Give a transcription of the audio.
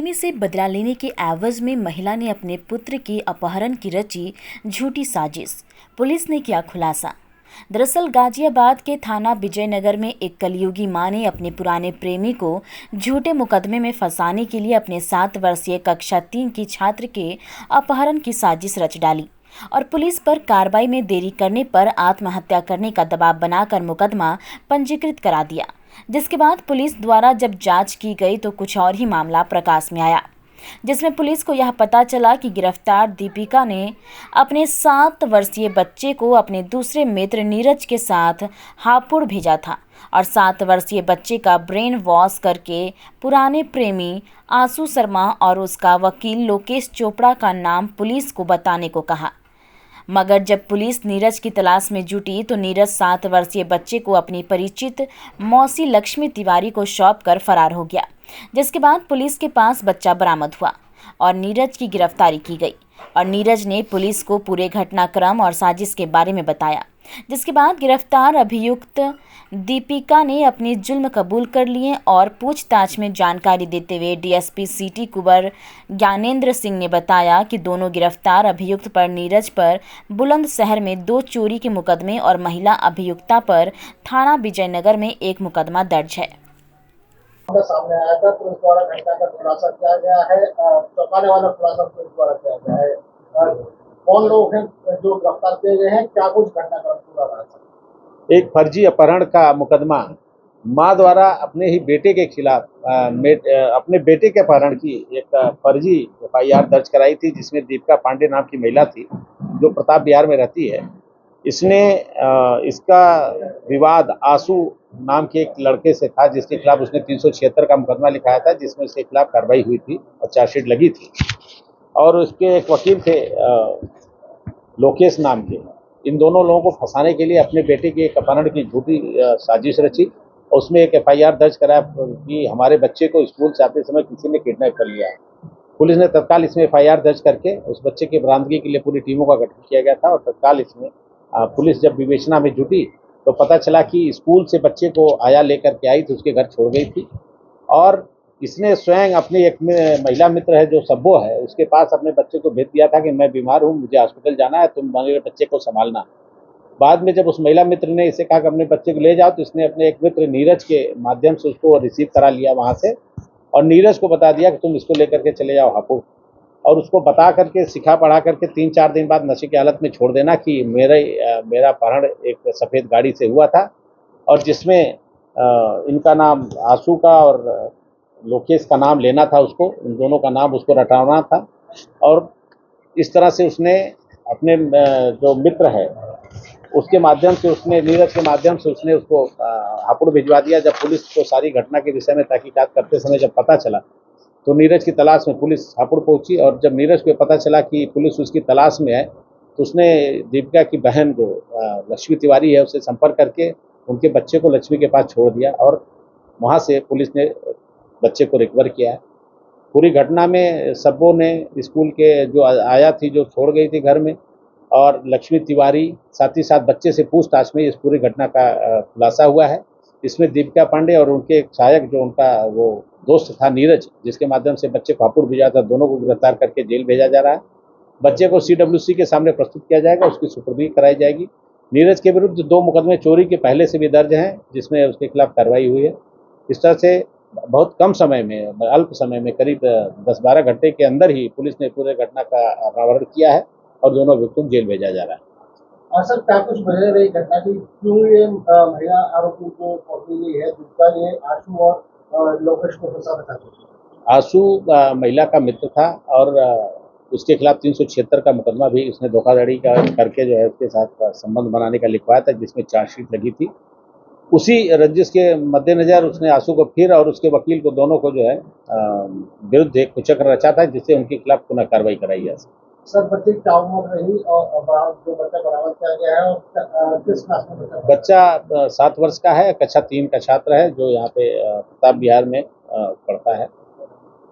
प्रेमी से बदला लेने के एवज में महिला ने अपने पुत्र के अपहरण की रची झूठी साजिश। पुलिस ने किया खुलासा। दरअसल गाजियाबाद के थाना विजयनगर में एक कलयुगी मां ने अपने पुराने प्रेमी को झूठे मुकदमे में फंसाने के लिए अपने 7 वर्षीय कक्षा 3 की छात्र के अपहरण की साजिश रच डाली और पुलिस पर कार्रवाई में देरी करने पर आत्महत्या करने का दबाव बनाकर मुकदमा पंजीकृत करा दिया। जिसके बाद पुलिस द्वारा जब जांच की गई तो कुछ और ही मामला प्रकाश में आया, जिसमें पुलिस को यह पता चला कि गिरफ्तार दीपिका ने अपने 7 वर्षीय बच्चे को अपने दूसरे मित्र नीरज के साथ हापुड़ भेजा था और 7 वर्षीय बच्चे का ब्रेन वॉश करके पुराने प्रेमी आशु शर्मा और उसका वकील लोकेश चोपड़ा का नाम पुलिस को बताने को कहा। मगर जब पुलिस नीरज की तलाश में जुटी तो नीरज 7 वर्षीय बच्चे को अपनी परिचित मौसी लक्ष्मी तिवारी को सौंप कर फरार हो गया, जिसके बाद पुलिस के पास बच्चा बरामद हुआ और नीरज की गिरफ्तारी की गई और नीरज ने पुलिस को पूरे घटनाक्रम और साजिश के बारे में बताया। जिसके बाद गिरफ्तार अभियुक्त दीपिका ने अपनी जुल्म कबूल कर लिए और पूछताछ में जानकारी देते हुए डीएसपी सिटी कुंवर ज्ञानेंद्र सिंह ने बताया कि दोनों गिरफ्तार अभियुक्त पर नीरज पर बुलंदशहर में 2 चोरी के मुकदमे और महिला अभियुक्ता पर थाना विजयनगर में एक मुकदमा दर्ज है। सामने आया था, पुलिस द्वारा घटना का खुलासा किया गया है। चौंकाने वाला खुलासा पुलिस द्वारा किया गया है। कौन लोग हैं जो गिरफ्तार किए गए हैं, क्या कुछ घटनाक्रम पूरा रहा है? एक फर्जी अपहरण का मुकदमा मां द्वारा अपने ही बेटे के खिलाफ अपने बेटे के अपहरण की एक फर्जी एफआईआर दर्ज कराई थी, जिसमें दीपिका पांडे नाम की महिला थी जो प्रताप बिहार में रहती है। इसने इसका विवाद आशु नाम के एक लड़के से था, जिसके खिलाफ उसने 376 का मुकदमा लिखाया था, जिसमें उसके खिलाफ कार्रवाई हुई थी और चार्जशीट लगी थी। और उसके एक वकील थे लोकेश नाम के। इन दोनों लोगों को फंसाने के लिए अपने बेटे के एक अपहरण की झूठी साजिश रची और उसमें एक एफआईआर दर्ज कराया कि हमारे बच्चे को स्कूल से आते समय किसी ने किडनैप कर लिया है। पुलिस ने तत्काल इसमें एफआईआर दर्ज करके उस बच्चे की बरामदगी के लिए पूरी टीमों का गठन किया गया था और तत्काल इसमें पुलिस जब विवेचना में जुटी तो पता चला कि स्कूल से बच्चे को आया लेकर के आई थी, उसके घर छोड़ गई थी और इसने स्वयं अपनी एक महिला मित्र है जो सब्बो है, उसके पास अपने बच्चे को भेज दिया था कि मैं बीमार हूँ, मुझे हॉस्पिटल जाना है, तुम मेरे बच्चे को संभालना। बाद में जब उस महिला मित्र ने इसे कहा कि अपने बच्चे को ले जाओ तो इसने अपने एक मित्र नीरज के माध्यम से उसको रिसीव करा लिया वहाँ से और नीरज को बता दिया कि तुम इसको लेकर के चले जाओ हापुड़ और उसको बता करके सिखा पढ़ा करके 3-4 दिन बाद नशे की हालत में छोड़ देना कि मेरा अपहरण एक सफ़ेद गाड़ी से हुआ था और जिसमें इनका नाम आशु का और लोकेश का नाम लेना था, उसको इन दोनों का नाम उसको रटाना था। और इस तरह से उसने अपने जो मित्र है उसके माध्यम से उसने नीरज के माध्यम से उसने उसको हापुड़ भिजवा दिया। जब पुलिस को सारी घटना के विषय में तहकीकात करते समय जब पता चला तो नीरज की तलाश में पुलिस हापुड़ पहुंची और जब नीरज को पता चला कि पुलिस उसकी तलाश में है तो उसने दीपिका की बहन जो लक्ष्मी तिवारी है उससे संपर्क करके उनके बच्चे को लक्ष्मी के पास छोड़ दिया और वहाँ से पुलिस ने बच्चे को रिकवर किया है। पूरी घटना में सबों ने स्कूल के जो आया थी जो छोड़ गई थी घर में और लक्ष्मी तिवारी साथ ही साथ बच्चे से पूछताछ में इस पूरी घटना का खुलासा हुआ है। इसमें दीपिका पांडे और उनके एक सहायक जो उनका वो दोस्त था नीरज, जिसके माध्यम से बच्चे को हापुड़ भेजा था, दोनों को गिरफ्तार करके जेल भेजा जा रहा है। बच्चे को CWC के सामने प्रस्तुत किया जाएगा, उसकी सुपुर्दगी कराई जाएगी। नीरज के विरुद्ध 2 मुकदमे चोरी के पहले से भी दर्ज हैं, जिसमें उसके खिलाफ कार्रवाई हुई है। इस तरह से बहुत कम समय में, अल्प समय में, करीब 10-12 घंटे के अंदर ही पुलिस ने पूरे घटना का अनावरण किया है और दोनों अभियुक्तों को जेल भेजा जा रहा है। सर, क्या कुछ वजह रही घटना की, क्यों ये महिला आरोपी को पकड़ी गई है जिसका ये आशु और लोकेश को फंसा था? आशु महिला का मित्र था और उसके खिलाफ 376 का मुकदमा भी उसने धोखाधड़ी का करके जो है उसके साथ संबंध बनाने का लिखवाया था, जिसमें चार्जशीट लगी थी। उसी रंजिश के मद्देनजर उसने आशु को फिर और उसके वकील को दोनों को जो है विरुद्ध एक कुचक्र रचा था, जिससे उनके खिलाफ पुनः कार्रवाई कराई जा सके। सर, बच्चे की क्या उम्र रही और जो बच्चा बरामद किया गया है और किस क्लास में बच्चा 7 वर्ष का है, कक्षा 3 का छात्र है जो यहाँ पे प्रताप बिहार में पढ़ता है।